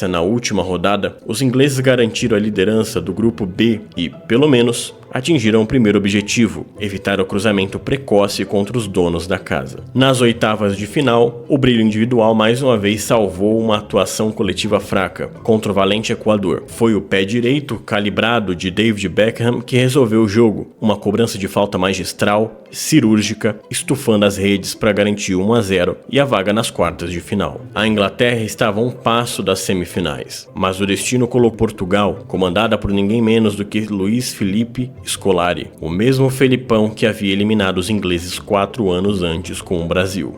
na última rodada, os ingleses garantiram a liderança do grupo B e, pelo menos, atingiram o primeiro objetivo, evitar o cruzamento precoce contra os donos da casa. Nas oitavas de final, o brilho individual mais uma vez salvou uma atuação coletiva fraca contra o valente Equador. Foi o pé direito calibrado de David Beckham que resolveu o jogo, uma cobrança de falta magistral, cirúrgica, estufando as redes para garantir 1-0 e a vaga nas quartas de final. A Inglaterra estava a um passo das semifinais, mas o destino colocou Portugal, comandada por ninguém menos do que Luiz Felipe Scolari, o mesmo Felipão que havia eliminado os ingleses 4 anos antes com o Brasil.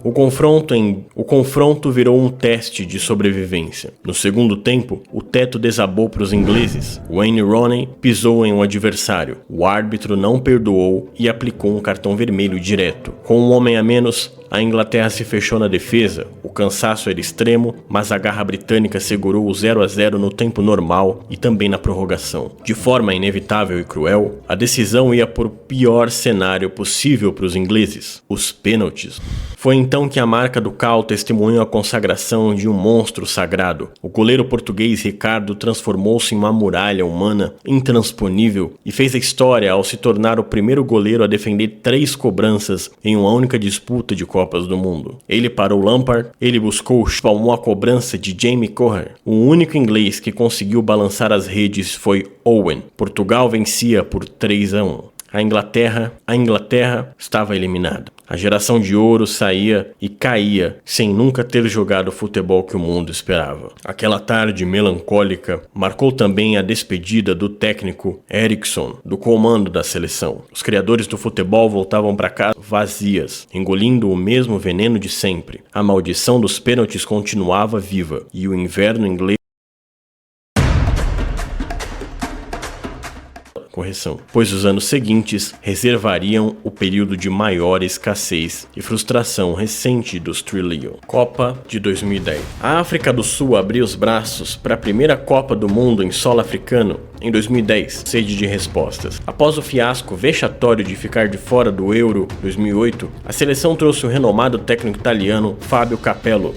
O confronto virou um teste de sobrevivência. No segundo tempo, o teto desabou para os ingleses. Wayne Rooney pisou em um adversário. O árbitro não perdoou e aplicou um cartão vermelho direto. Com um homem a menos, a Inglaterra se fechou na defesa. O cansaço era extremo, mas a garra britânica segurou o 0-0 no tempo normal e também na prorrogação. De forma inevitável e cruel, a decisão ia por pior cenário possível para os ingleses: os pênaltis. Foi então que a marca do Cal testemunhou a consagração de um monstro sagrado. O goleiro português Ricardo transformou-se em uma muralha humana intransponível e fez a história ao se tornar o primeiro goleiro a defender 3 cobranças em uma única disputa de Copas do Mundo. Ele parou Lampard, ele buscou a cobrança de Jamie Coher. O único inglês que conseguiu balançar as redes foi Owen. Portugal vencia por 3-1. A Inglaterra estava eliminada. A geração de ouro saía e caía sem nunca ter jogado o futebol que o mundo esperava. Aquela tarde melancólica marcou também a despedida do técnico Eriksson do comando da seleção. Os criadores do futebol voltavam para casa vazias, engolindo o mesmo veneno de sempre. A maldição dos pênaltis continuava viva e o inverno inglês correção, pois os anos seguintes reservariam o período de maior escassez e frustração recente dos Three-Lions. Copa de 2010. A África do Sul abriu os braços para a primeira Copa do Mundo em solo africano em 2010, sede de respostas. Após o fiasco vexatório de ficar de fora do Euro 2008, a seleção trouxe o renomado técnico italiano Fabio Capello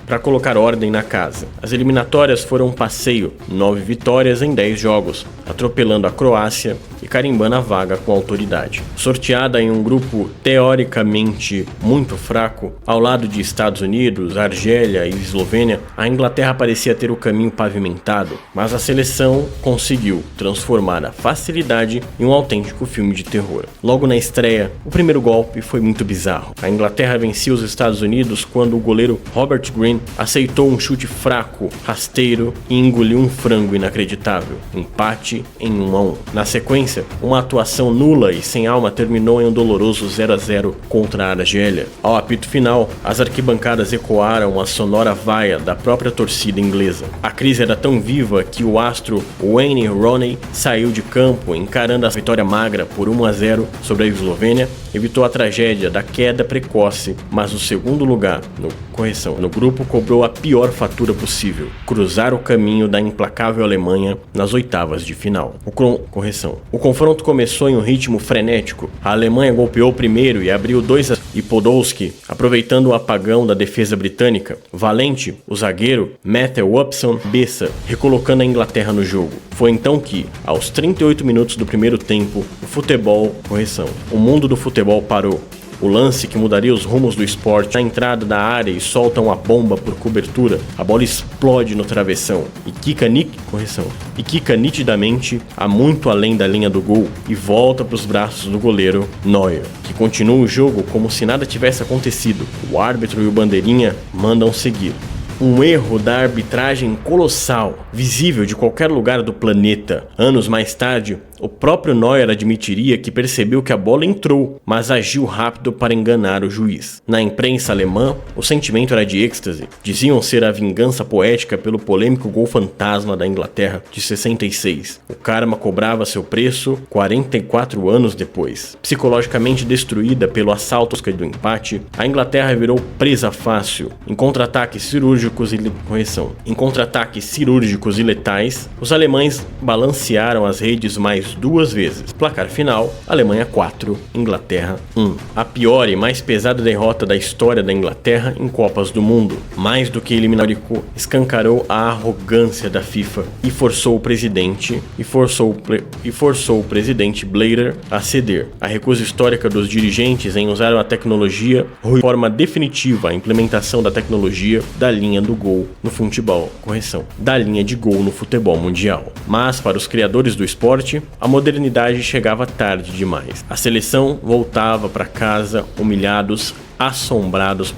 para colocar ordem na casa. As eliminatórias foram um passeio, 9 vitórias em 10 jogos, atropelando a Croácia e carimbando a vaga com autoridade. Sorteada em um grupo teoricamente muito fraco, ao lado de Estados Unidos, Argélia e Eslovênia, a Inglaterra parecia ter o caminho pavimentado, mas a seleção conseguiu transformar a facilidade em um autêntico filme de terror. Logo na estreia, o primeiro golpe foi muito bizarro. A Inglaterra vencia os Estados Unidos quando o goleiro Robert Green aceitou um chute fraco, rasteiro e engoliu um frango inacreditável. Empate em 1-1. Na sequência, uma atuação nula e sem alma terminou em um doloroso 0-0 contra a Argélia. Ao apito final, as arquibancadas ecoaram a sonora vaia da própria torcida inglesa. A crise era tão viva que o astro Wayne Rooney saiu de campo encarando a vitória magra por 1-0 sobre a Eslovênia, evitou a tragédia da queda precoce, mas o segundo lugar no grupo cobrou a pior fatura possível: cruzar o caminho da implacável Alemanha nas oitavas de final. O confronto começou em um ritmo frenético. A Alemanha golpeou primeiro e abriu 2-0 e Podolski, aproveitando o apagão da defesa britânica, valente, o zagueiro Matthew Upson Bessa, recolocando a Inglaterra no jogo. Foi então que, aos 38 minutos do primeiro tempo, o mundo do futebol parou. O lance que mudaria os rumos do esporte, na entrada da área e solta uma bomba por cobertura, a bola explode no travessão e quica nitidamente a muito além da linha do gol e volta para os braços do goleiro Neuer, que continua o jogo como se nada tivesse acontecido. O árbitro e o bandeirinha mandam seguir. Um erro da arbitragem colossal, visível de qualquer lugar do planeta. Anos mais tarde, o próprio Neuer admitiria que percebeu que a bola entrou, mas agiu rápido para enganar o juiz. Na imprensa alemã, o sentimento era de êxtase. Diziam ser a vingança poética pelo polêmico gol fantasma da Inglaterra de 66. O karma cobrava seu preço 44 anos depois. Psicologicamente destruída pelo assalto do empate, a Inglaterra virou presa fácil. Em contra-ataques cirúrgicos e letais, os alemães balancearam as redes mais 2 vezes. Placar final: Alemanha 4, Inglaterra 1. A pior e mais pesada derrota da história da Inglaterra em Copas do Mundo. Mais do que eliminatório, escancarou a arrogância da FIFA e forçou o presidente Blatter a ceder. A recusa histórica dos dirigentes em usar a tecnologia de forma definitiva a implementação da tecnologia da linha do gol no futebol, da linha de gol no futebol mundial. Mas para os criadores do esporte, a modernidade chegava tarde demais. A seleção voltava para casa humilhados, assombrados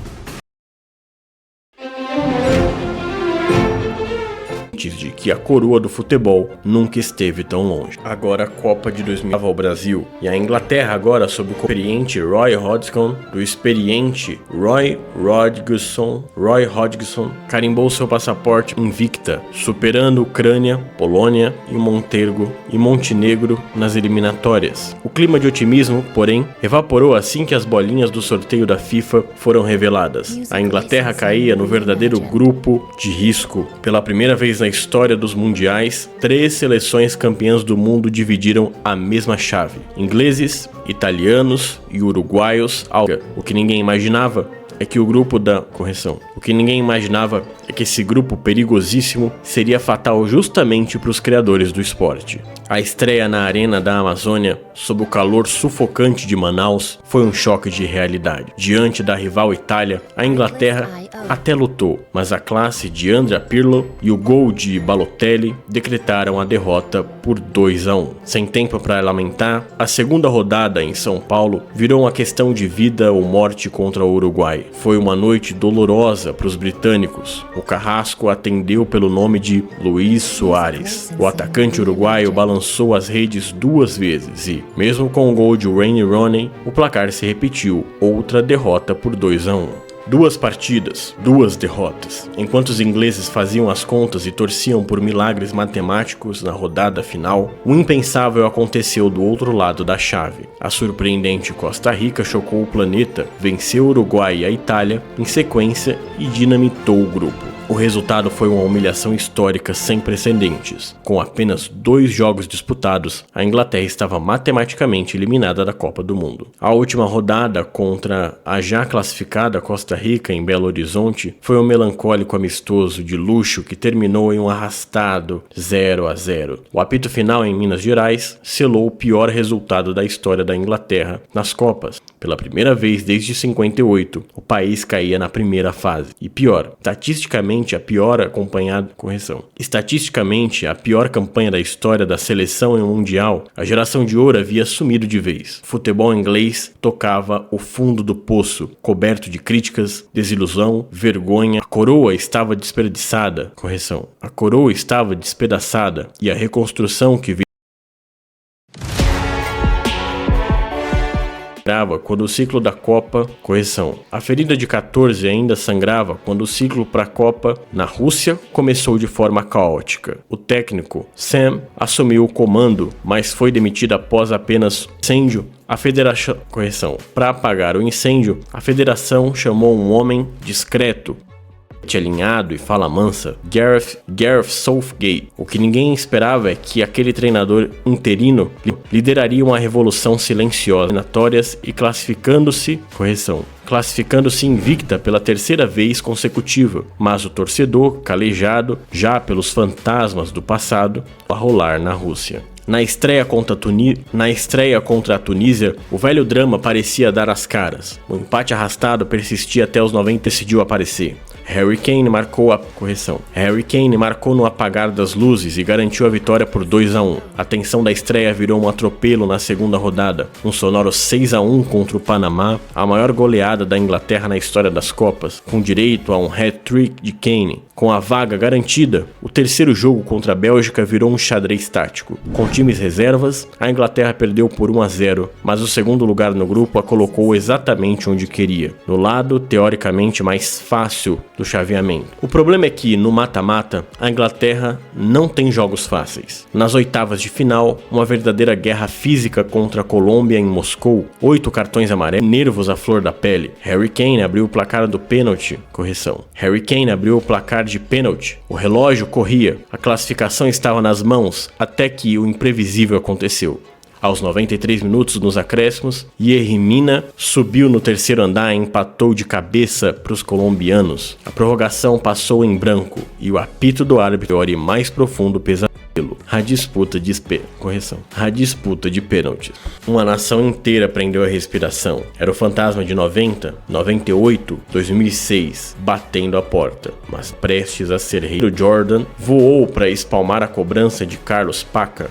de que a coroa do futebol nunca esteve tão longe. Agora a Copa de 2000 ao Brasil, e a Inglaterra agora sob o experiente Roy Hodgson carimbou seu passaporte invicta, superando Ucrânia, Polônia e Montenegro nas eliminatórias. O clima de otimismo, porém, evaporou assim que as bolinhas do sorteio da FIFA foram reveladas. A Inglaterra caía no verdadeiro grupo de risco. Pela primeira vez na história dos mundiais, 3 seleções campeãs do mundo dividiram a mesma chave: ingleses, italianos e uruguaios. O que ninguém imaginava é que esse grupo perigosíssimo seria fatal justamente para os criadores do esporte. A estreia na Arena da Amazônia, sob o calor sufocante de Manaus, foi um choque de realidade. Diante da rival Itália, a Inglaterra até lutou, mas a classe de Andrea Pirlo e o gol de Balotelli decretaram a derrota por 2-1. Sem tempo para lamentar, a segunda rodada em São Paulo virou uma questão de vida ou morte contra o Uruguai. Foi uma noite dolorosa para os britânicos. O carrasco atendeu pelo nome de Luiz Soares. O atacante uruguaio balançou as redes 2 vezes e, mesmo com o gol de Wayne Rooney, o placar se repetiu. Outra derrota por 2-1. 2 partidas, 2 derrotas. Enquanto os ingleses faziam as contas e torciam por milagres matemáticos na rodada final, o impensável aconteceu do outro lado da chave. A surpreendente Costa Rica chocou o planeta, venceu o Uruguai e a Itália em sequência e dinamitou o grupo. O resultado foi uma humilhação histórica sem precedentes. Com apenas 2 jogos disputados, a Inglaterra estava matematicamente eliminada da Copa do Mundo. A última rodada contra a já classificada Costa Rica em Belo Horizonte foi um melancólico amistoso de luxo que terminou em um arrastado 0-0. O apito final em Minas Gerais selou o pior resultado da história da Inglaterra nas Copas. Pela primeira vez desde 58, o país caía na primeira fase. E pior, estatisticamente a pior campanha da história da seleção em um mundial, a geração de ouro havia sumido de vez. O futebol inglês tocava o fundo do poço, coberto de críticas, desilusão, vergonha. A coroa estava despedaçada e a reconstrução que quando o ciclo da Copa, a ferida de 14 ainda sangrava quando o ciclo para a Copa na Rússia começou de forma caótica. O técnico Sam assumiu o comando, mas foi demitido após apenas incêndio. Para apagar o incêndio, a federação chamou um homem discreto, alinhado e fala mansa, Gareth Southgate. O que ninguém esperava é que aquele treinador interino lideraria uma revolução silenciosa, eliminatórias e classificando-se invicta pela 3ª vez consecutiva, mas o torcedor, calejado já pelos fantasmas do passado, a rolar na Rússia. Na estreia contra a Tunísia, o velho drama parecia dar as caras. O empate arrastado persistia até os 90 e decidiu aparecer. Harry Kane marcou no apagar das luzes e garantiu a vitória por 2-1. A tensão da estreia virou um atropelo na segunda rodada. Um sonoro 6-1 contra o Panamá, a maior goleada da Inglaterra na história das Copas, com direito a um hat-trick de Kane. Com a vaga garantida, o terceiro jogo contra a Bélgica virou um xadrez tático. Com times reservas, a Inglaterra perdeu por 1-0, mas o segundo lugar no grupo a colocou exatamente onde queria, no lado teoricamente mais fácil do chaveamento. O problema é que, no mata-mata, a Inglaterra não tem jogos fáceis. Nas oitavas de final, uma verdadeira guerra física contra a Colômbia em Moscou, 8 cartões amarelos, nervos à flor da pele. Harry Kane abriu o placar de pênalti. O relógio corria, a classificação estava nas mãos, até que o imprevisível aconteceu. Aos 93 minutos nos acréscimos, Yerry Mina subiu no terceiro andar e empatou de cabeça para os colombianos. A prorrogação passou em branco e o apito do árbitro era mais profundo pesadelo. A disputa de pênaltis. Uma nação inteira prendeu a respiração. Era o fantasma de 90, 98, 2006 batendo a porta, mas prestes a ser rei. Jordan voou para espalmar a cobrança de Carlos Bacca.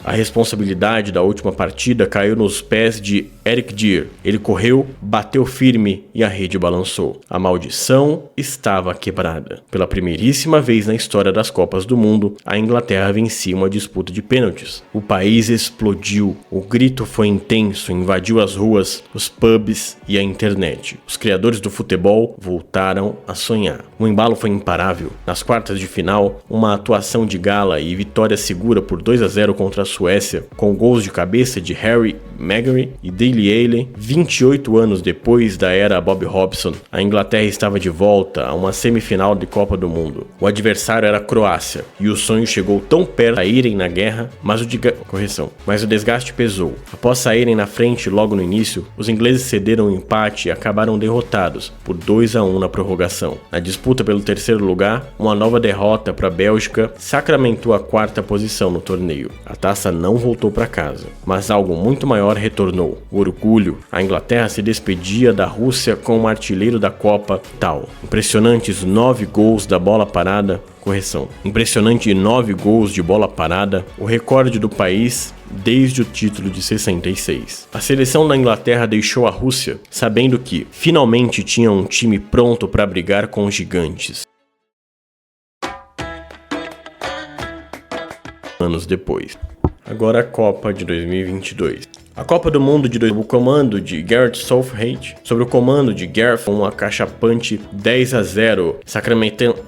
A responsabilidade da última partida caiu nos pés de Eric Dier. Ele correu, bateu firme e a rede balançou. A maldição estava quebrada. Pela primeiríssima vez na história das Copas do Mundo, a Inglaterra vencia uma disputa de pênaltis. O país explodiu. O grito foi intenso, invadiu as ruas, os pubs e a internet. Os criadores do futebol voltaram a sonhar. O embalo foi imparável. Nas quartas de final, uma atuação de gala e vitória segura por 2-0 contra a Suécia, com gols de cabeça de Harry Maguire e Dele Alli. 28 anos depois da era Bob Robson, a Inglaterra estava de volta a uma semifinal de Copa do Mundo. O adversário era a Croácia, e o sonho chegou tão perto de saírem na guerra, mas o desgaste pesou. Após saírem na frente logo no início, os ingleses cederam o empate e acabaram derrotados por 2-1 na prorrogação. Na disputa pelo terceiro lugar, uma nova derrota para a Bélgica sacramentou a 4ª posição no torneio. A taça não voltou para casa, mas algo muito maior retornou: o orgulho. A Inglaterra se despedia da Rússia com o artilheiro da Copa, tal. Impressionantes 9 gols de bola parada, o recorde do país desde o título de 66. A seleção da Inglaterra deixou a Rússia sabendo que finalmente tinha um time pronto para brigar com os gigantes. Anos depois. Agora a Copa de 2022. A Copa do Mundo de sob o comando de Gareth Southgate, sobre o comando de Gareth, um acachapante 10-0,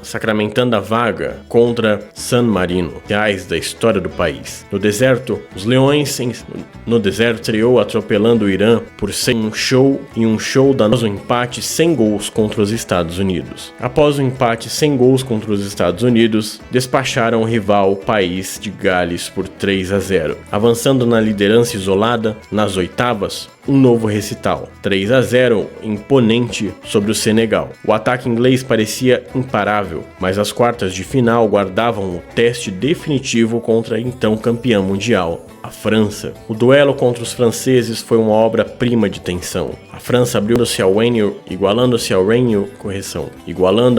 sacramentando a vaga contra San Marino, reais da história do país. No deserto, os Leões estreou atropelando o Irã por um show danoso empate sem gols contra os Estados Unidos. Após o empate sem gols contra os Estados Unidos, despacharam o rival país de Gales por 3-0, avançando na liderança isolada. Nas oitavas, um novo recital, 3-0 imponente sobre o Senegal. O ataque inglês parecia imparável, mas as quartas de final guardavam o teste definitivo contra a então campeã mundial, a França. O duelo contra os franceses foi uma obra-prima de tensão. A França igualando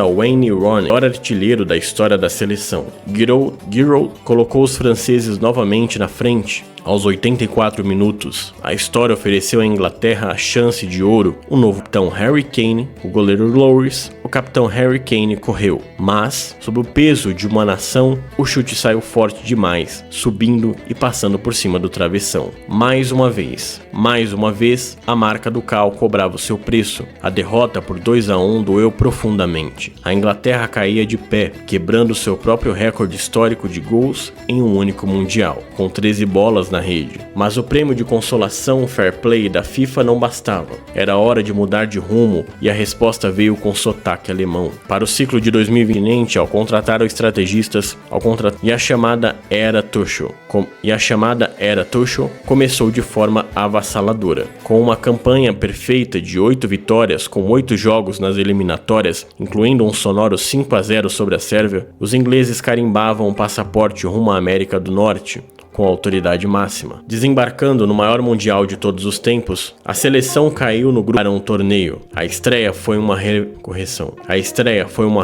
ao Wayne Rooney, maior artilheiro da história da seleção. Giroud colocou os franceses novamente na frente. Aos 84 minutos, a história ofereceu à Inglaterra a chance de ouro. O novo capitão Harry Kane, o goleiro Lloris, o capitão Harry Kane correu, mas, sob o peso de uma nação, o chute saiu forte demais, subindo e passando por cima do travessão. Mais uma vez, a marca do cal cobrava o seu preço. A derrota por 2-1 doeu profundamente. A Inglaterra caía de pé, quebrando seu próprio recorde histórico de gols em um único mundial, com 13 bolas na rede. Mas o prêmio de consolação Fair Play da FIFA não bastava. Era hora de mudar de rumo e a resposta veio com sotaque alemão. Para o ciclo de 2020, ao contratar os estrategistas, e a chamada Era Tuchel começou de forma avassaladora. Com uma campanha perfeita de 8 vitórias, com 8 jogos nas eliminatórias, incluindo um sonoro 5-0 sobre a Sérvia, os ingleses carimbavam o passaporte rumo à América do Norte com autoridade máxima. Desembarcando no maior mundial de todos os tempos, a seleção caiu no grupo para um torneio. A estreia foi uma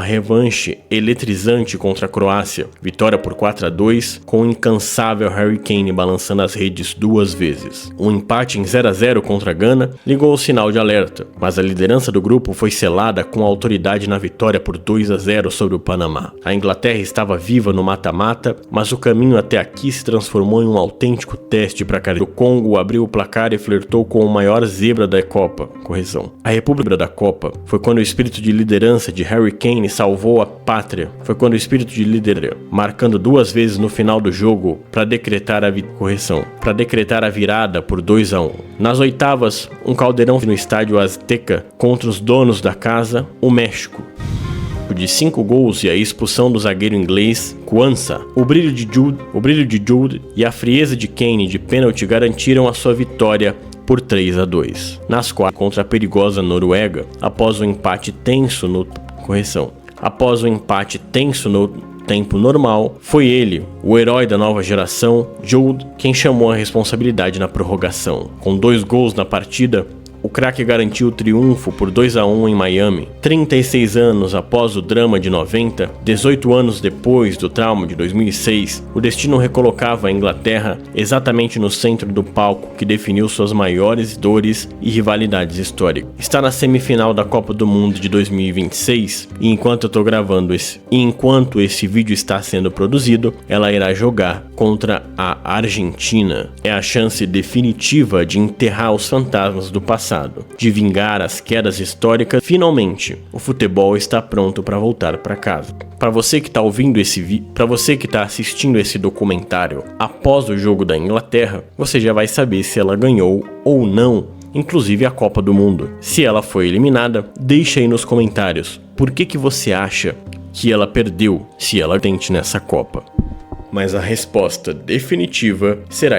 revanche eletrizante contra a Croácia. Vitória por 4-2, com o incansável Harry Kane balançando as redes 2 vezes. Um empate em 0-0 contra a Gana ligou o sinal de alerta, mas a liderança do grupo foi selada com a autoridade na vitória por 2-0 sobre o Panamá. A Inglaterra estava viva no mata-mata, mas o caminho até aqui se transformou em um autêntico teste para a O Congo abriu o placar e flertou com o maior zebra da Copa. A República da Copa foi quando o espírito de liderança de Harry Kane salvou a pátria. Marcando 2 vezes no final do jogo para decretar a virada por 2-1. Nas oitavas, um caldeirão no estádio Azteca contra os donos da casa, o México, de 5 gols e a expulsão do zagueiro inglês Quansah. O brilho de Jude e a frieza de Kane de pênalti garantiram a sua vitória por 3-2. Nas quartas, contra a perigosa Noruega, após o empate tenso no tempo normal, foi ele, o herói da nova geração, Jude, quem chamou a responsabilidade na prorrogação. Com 2 gols na partida, o craque garantiu o triunfo por 2-1 em Miami. 36 anos após o drama de 90, 18 anos depois do trauma de 2006, o destino recolocava a Inglaterra exatamente no centro do palco que definiu suas maiores dores e rivalidades históricas. Está na semifinal da Copa do Mundo de 2026 e enquanto esse vídeo está sendo produzido, ela irá jogar contra a Argentina. É a chance definitiva de enterrar os fantasmas do passado, de vingar as quedas históricas. Finalmente, o futebol está pronto para voltar para casa. Para você que está assistindo esse documentário após o jogo da Inglaterra, você já vai saber se ela ganhou ou não, inclusive a Copa do Mundo. Se ela foi eliminada, deixa aí nos comentários por que você acha que ela perdeu, se ela tente nessa Copa. Mas a resposta definitiva será